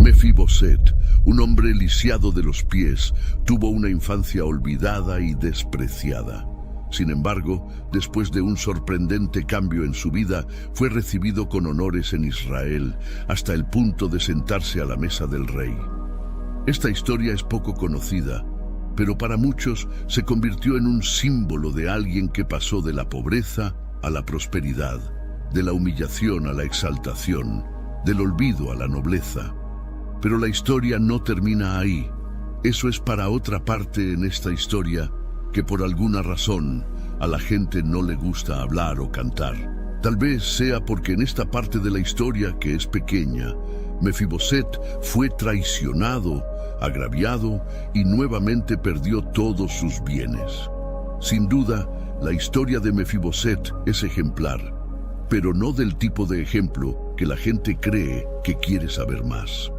Mefiboset, un hombre lisiado de los pies, tuvo una infancia olvidada y despreciada. Sin embargo, después de un sorprendente cambio en su vida, fue recibido con honores en Israel, hasta el punto de sentarse a la mesa del rey. Esta historia es poco conocida, pero para muchos se convirtió en un símbolo de alguien que pasó de la pobreza a la prosperidad, de la humillación a la exaltación, del olvido a la nobleza. Pero la historia no termina ahí. Eso es para otra parte en esta historia que por alguna razón a la gente no le gusta hablar o cantar. Tal vez sea porque en esta parte de la historia, que es pequeña, Mefiboset fue traicionado, agraviado y nuevamente perdió todos sus bienes. Sin duda, la historia de Mefiboset es ejemplar, pero no del tipo de ejemplo que la gente cree que quiere saber más.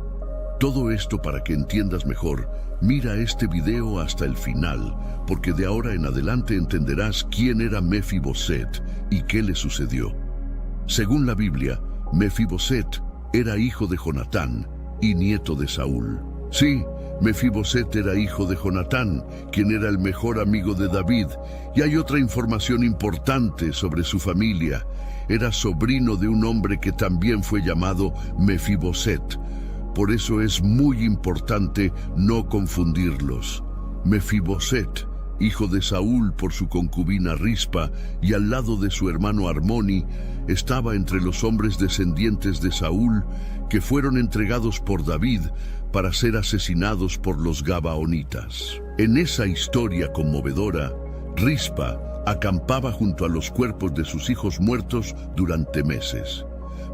Todo esto para que entiendas mejor. Mira este video hasta el final, porque de ahora en adelante entenderás quién era Mefiboset y qué le sucedió. Según la Biblia, Mefiboset era hijo de Jonatán y nieto de Saúl. Sí, Mefiboset era hijo de Jonatán, quien era el mejor amigo de David, y hay otra información importante sobre su familia. Era sobrino de un hombre que también fue llamado Mefiboset. Por eso es muy importante no confundirlos. Mefiboset, hijo de Saúl por su concubina Rispa y al lado de su hermano Armoni, estaba entre los hombres descendientes de Saúl que fueron entregados por David para ser asesinados por los gabaonitas. En esa historia conmovedora, Rispa acampaba junto a los cuerpos de sus hijos muertos durante meses,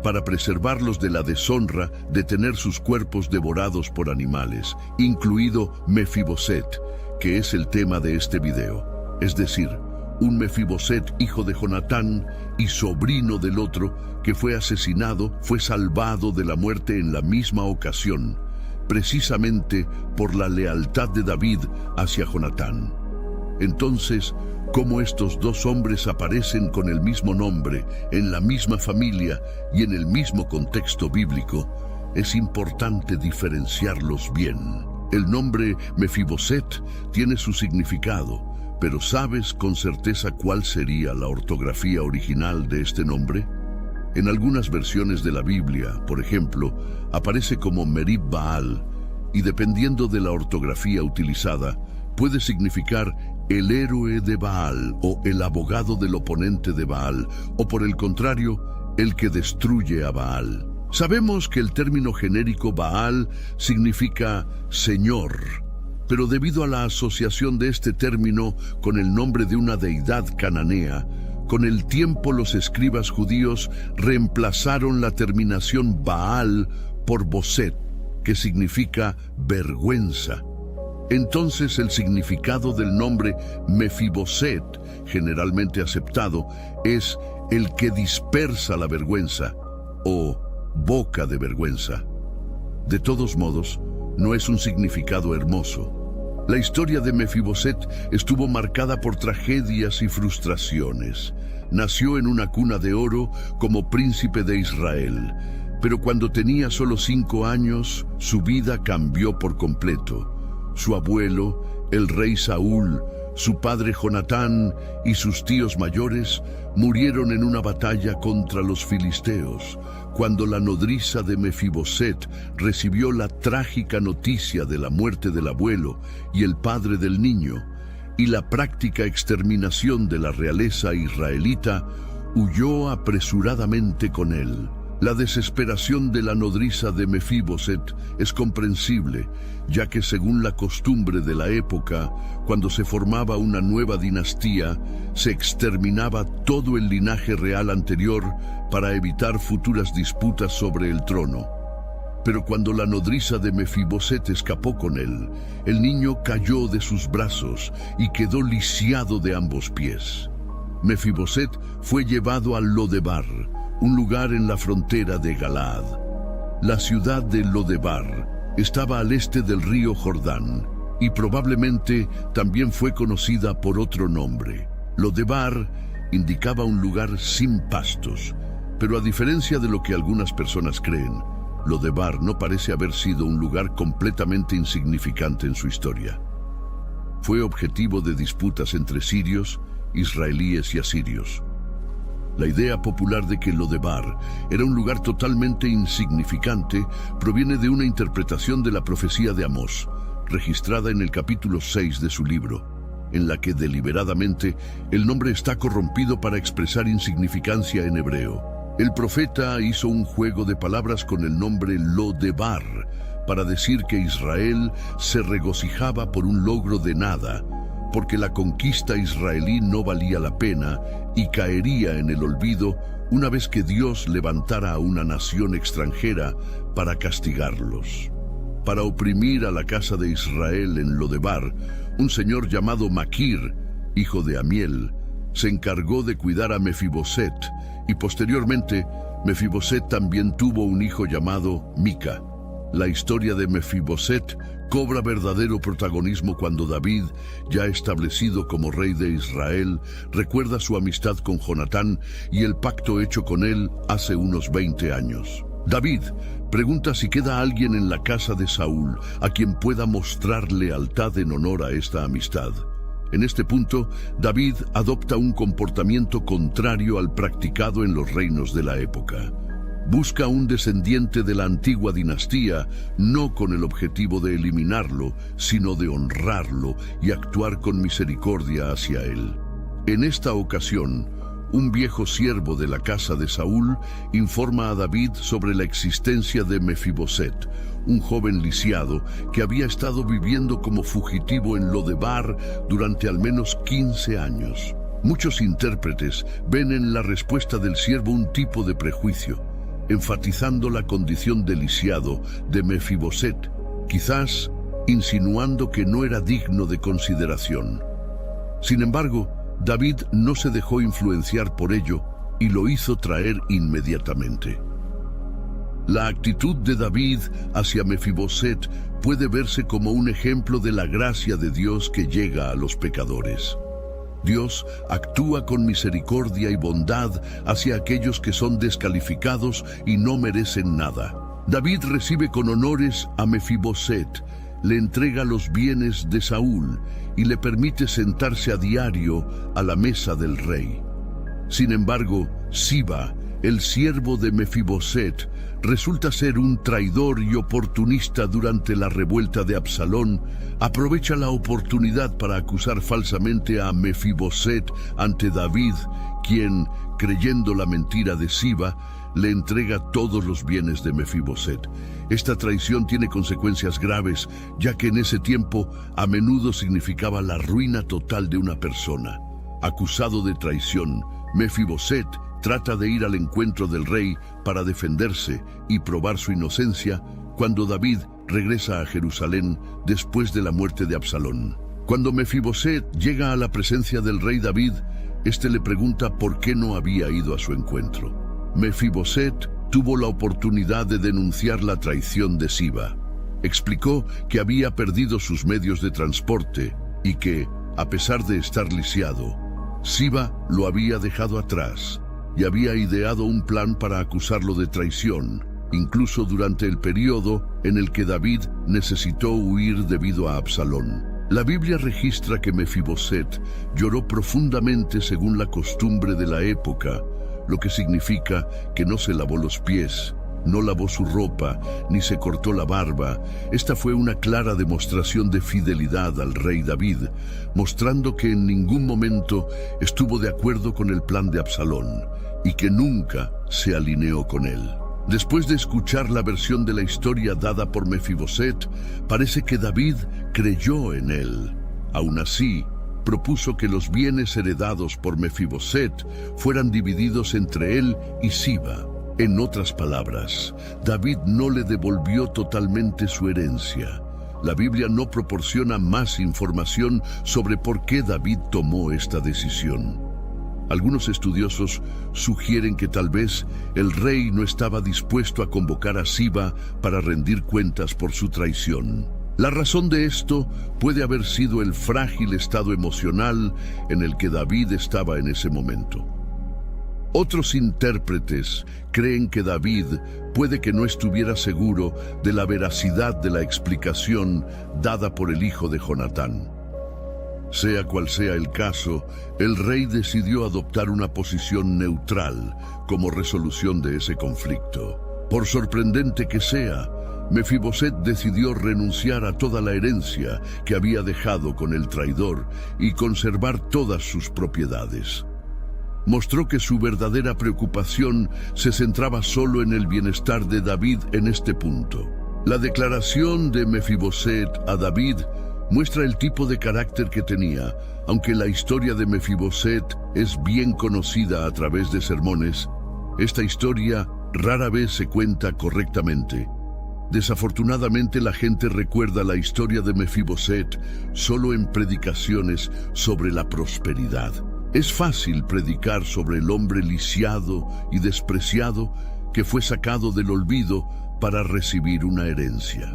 para preservarlos de la deshonra de tener sus cuerpos devorados por animales, incluido Mefiboset, que es el tema de este video. Es decir, un Mefiboset hijo de Jonatán y sobrino del otro que fue asesinado, fue salvado de la muerte en la misma ocasión, precisamente por la lealtad de David hacia Jonatán. Entonces, ¿cómo estos dos hombres aparecen con el mismo nombre, en la misma familia y en el mismo contexto bíblico? Es importante diferenciarlos bien. El nombre Mefiboset tiene su significado, pero ¿sabes con certeza cuál sería la ortografía original de este nombre? En algunas versiones de la Biblia, por ejemplo, aparece como Merib Baal, y dependiendo de la ortografía utilizada, puede significar el héroe de Baal o el abogado del oponente de Baal, o por el contrario, el que destruye a Baal. Sabemos que el término genérico Baal significa Señor, pero debido a la asociación de este término con el nombre de una deidad cananea, con el tiempo los escribas judíos reemplazaron la terminación Baal por Boset, que significa vergüenza. Entonces el significado del nombre Mefiboset, generalmente aceptado, es el que dispersa la vergüenza o boca de vergüenza. De todos modos, no es un significado hermoso. La historia de Mefiboset estuvo marcada por tragedias y frustraciones. Nació en una cuna de oro como príncipe de Israel, pero cuando tenía solo 5 años, su vida cambió por completo. Su abuelo, el rey Saúl, su padre Jonatán y sus tíos mayores murieron en una batalla contra los filisteos, cuando la nodriza de Mefiboset recibió la trágica noticia de la muerte del abuelo y el padre del niño, y la práctica exterminación de la realeza israelita, huyó apresuradamente con él. La desesperación de la nodriza de Mefiboset es comprensible, ya que según la costumbre de la época, cuando se formaba una nueva dinastía, se exterminaba todo el linaje real anterior para evitar futuras disputas sobre el trono. Pero cuando la nodriza de Mefiboset escapó con él, el niño cayó de sus brazos y quedó lisiado de ambos pies. Mefiboset fue llevado a Lodebar, un lugar en la frontera de Galaad. La ciudad de Lodebar estaba al este del río Jordán y probablemente también fue conocida por otro nombre. Lodebar indicaba un lugar sin pastos, pero a diferencia de lo que algunas personas creen, Lodebar no parece haber sido un lugar completamente insignificante en su historia. Fue objetivo de disputas entre sirios, israelíes y asirios. La idea popular de que Lodebar era un lugar totalmente insignificante proviene de una interpretación de la profecía de Amós, registrada en el capítulo 6 de su libro, en la que deliberadamente el nombre está corrompido para expresar insignificancia en hebreo. El profeta hizo un juego de palabras con el nombre Lodebar para decir que Israel se regocijaba por un logro de nada, porque la conquista israelí no valía la pena y caería en el olvido una vez que Dios levantara a una nación extranjera para castigarlos. Para oprimir a la casa de Israel en Lodebar, un señor llamado Maquir, hijo de Amiel, se encargó de cuidar a Mefiboset, y posteriormente Mefiboset también tuvo un hijo llamado Mica. La historia de Mefiboset cobra verdadero protagonismo cuando David, ya establecido como rey de Israel, recuerda su amistad con Jonatán y el pacto hecho con él hace unos 20 años. David pregunta si queda alguien en la casa de Saúl a quien pueda mostrar lealtad en honor a esta amistad. En este punto, David adopta un comportamiento contrario al practicado en los reinos de la época. Busca un descendiente de la antigua dinastía, no con el objetivo de eliminarlo, sino de honrarlo y actuar con misericordia hacia él. En esta ocasión, un viejo siervo de la casa de Saúl informa a David sobre la existencia de Mefiboset, un joven lisiado que había estado viviendo como fugitivo en Lodebar durante al menos 15 años. Muchos intérpretes ven en la respuesta del siervo un tipo de prejuicio, enfatizando la condición de lisiado de Mefiboset, quizás insinuando que no era digno de consideración. Sin embargo, David no se dejó influenciar por ello y lo hizo traer inmediatamente. La actitud de David hacia Mefiboset puede verse como un ejemplo de la gracia de Dios que llega a los pecadores. Dios actúa con misericordia y bondad hacia aquellos que son descalificados y no merecen nada. David recibe con honores a Mefiboset, le entrega los bienes de Saúl y le permite sentarse a diario a la mesa del rey. Sin embargo, Siba, el siervo de Mefiboset, resulta ser un traidor y oportunista durante la revuelta de Absalón. Aprovecha la oportunidad para acusar falsamente a Mefiboset ante David, quien, creyendo la mentira de Siba, le entrega todos los bienes de Mefiboset. Esta traición tiene consecuencias graves, ya que en ese tiempo a menudo significaba la ruina total de una persona. Acusado de traición, Mefiboset trata de ir al encuentro del rey para defenderse y probar su inocencia cuando David regresa a Jerusalén después de la muerte de Absalón. Cuando Mefiboset llega a la presencia del rey David, éste le pregunta por qué no había ido a su encuentro. Mefiboset tuvo la oportunidad de denunciar la traición de Siba. Explicó que había perdido sus medios de transporte y que, a pesar de estar lisiado, Siba lo había dejado atrás y había ideado un plan para acusarlo de traición, incluso durante el periodo en el que David necesitó huir debido a Absalón. La Biblia registra que Mefiboset lloró profundamente según la costumbre de la época, lo que significa que no se lavó los pies, no lavó su ropa, ni se cortó la barba. Esta fue una clara demostración de fidelidad al rey David, mostrando que en ningún momento estuvo de acuerdo con el plan de Absalón y que nunca se alineó con él. Después de escuchar la versión de la historia dada por Mefiboset, parece que David creyó en él. Aún así, propuso que los bienes heredados por Mefiboset fueran divididos entre él y Siba. En otras palabras, David no le devolvió totalmente su herencia. La Biblia no proporciona más información sobre por qué David tomó esta decisión. Algunos estudiosos sugieren que tal vez el rey no estaba dispuesto a convocar a Siba para rendir cuentas por su traición. La razón de esto puede haber sido el frágil estado emocional en el que David estaba en ese momento. Otros intérpretes creen que David puede que no estuviera seguro de la veracidad de la explicación dada por el hijo de Jonatán. Sea cual sea el caso, el rey decidió adoptar una posición neutral como resolución de ese conflicto. Por sorprendente que sea, Mefiboset decidió renunciar a toda la herencia que había dejado con el traidor y conservar todas sus propiedades. Mostró que su verdadera preocupación se centraba solo en el bienestar de David en este punto. La declaración de Mefiboset a David muestra el tipo de carácter que tenía. Aunque la historia de Mefiboset es bien conocida a través de sermones, esta historia rara vez se cuenta correctamente. Desafortunadamente, la gente recuerda la historia de Mefiboset solo en predicaciones sobre la prosperidad. Es fácil predicar sobre el hombre lisiado y despreciado que fue sacado del olvido para recibir una herencia.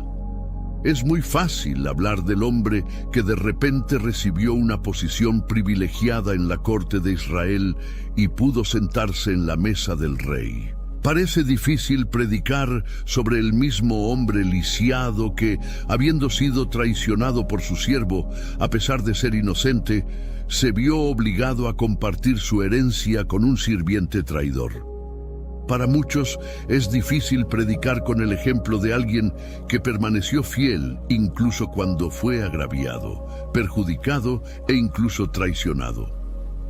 Es muy fácil hablar del hombre que de repente recibió una posición privilegiada en la corte de Israel y pudo sentarse en la mesa del rey. Parece difícil predicar sobre el mismo hombre lisiado que, habiendo sido traicionado por su siervo, a pesar de ser inocente, se vio obligado a compartir su herencia con un sirviente traidor. Para muchos es difícil predicar con el ejemplo de alguien que permaneció fiel incluso cuando fue agraviado, perjudicado e incluso traicionado.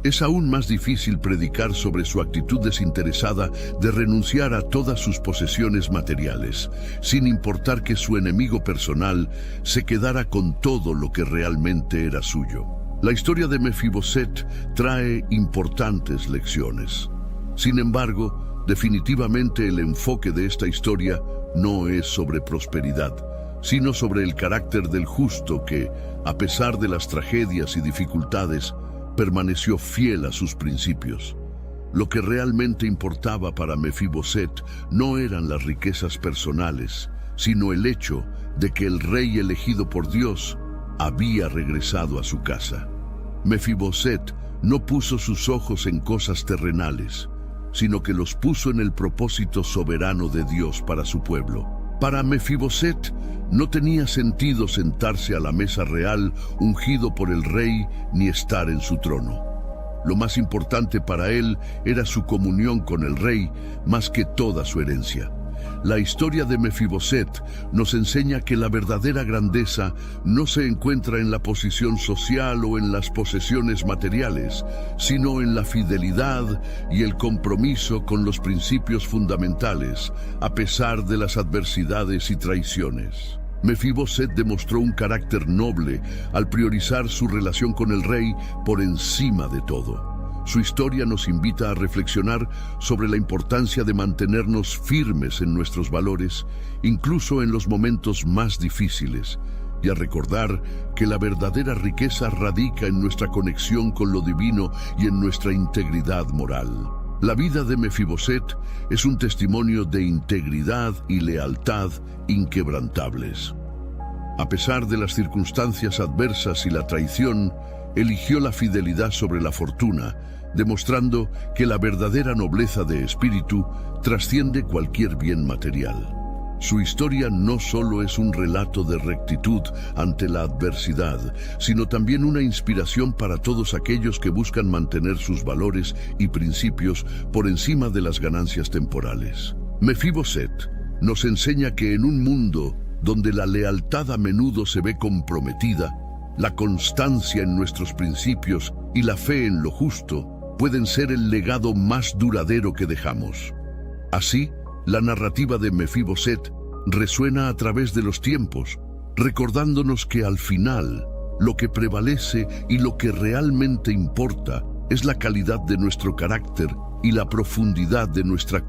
Es aún más difícil predicar sobre su actitud desinteresada de renunciar a todas sus posesiones materiales, sin importar que su enemigo personal se quedara con todo lo que realmente era suyo. La historia de Mefiboset trae importantes lecciones. Sin embargo, definitivamente el enfoque de esta historia no es sobre prosperidad, sino sobre el carácter del justo que, a pesar de las tragedias y dificultades, permaneció fiel a sus principios. Lo que realmente importaba para Mefiboset no eran las riquezas personales, sino el hecho de que el rey elegido por Dios había regresado a su casa. Mefiboset no puso sus ojos en cosas terrenales, sino que los puso en el propósito soberano de Dios para su pueblo. Para Mefiboset no tenía sentido sentarse a la mesa real ungido por el rey ni estar en su trono. Lo más importante para él era su comunión con el rey más que toda su herencia. La historia de Mefiboset nos enseña que la verdadera grandeza no se encuentra en la posición social o en las posesiones materiales, sino en la fidelidad y el compromiso con los principios fundamentales, a pesar de las adversidades y traiciones. Mefiboset demostró un carácter noble al priorizar su relación con el rey por encima de todo. Su historia nos invita a reflexionar sobre la importancia de mantenernos firmes en nuestros valores, incluso en los momentos más difíciles, y a recordar que la verdadera riqueza radica en nuestra conexión con lo divino y en nuestra integridad moral. La vida de Mefiboset es un testimonio de integridad y lealtad inquebrantables. A pesar de las circunstancias adversas y la traición, eligió la fidelidad sobre la fortuna, demostrando que la verdadera nobleza de espíritu trasciende cualquier bien material. Su historia no solo es un relato de rectitud ante la adversidad, sino también una inspiración para todos aquellos que buscan mantener sus valores y principios por encima de las ganancias temporales. Mefiboset nos enseña que en un mundo donde la lealtad a menudo se ve comprometida, la constancia en nuestros principios y la fe en lo justo pueden ser el legado más duradero que dejamos. Así, la narrativa de Mefiboset resuena a través de los tiempos, recordándonos que al final, lo que prevalece y lo que realmente importa es la calidad de nuestro carácter y la profundidad de nuestra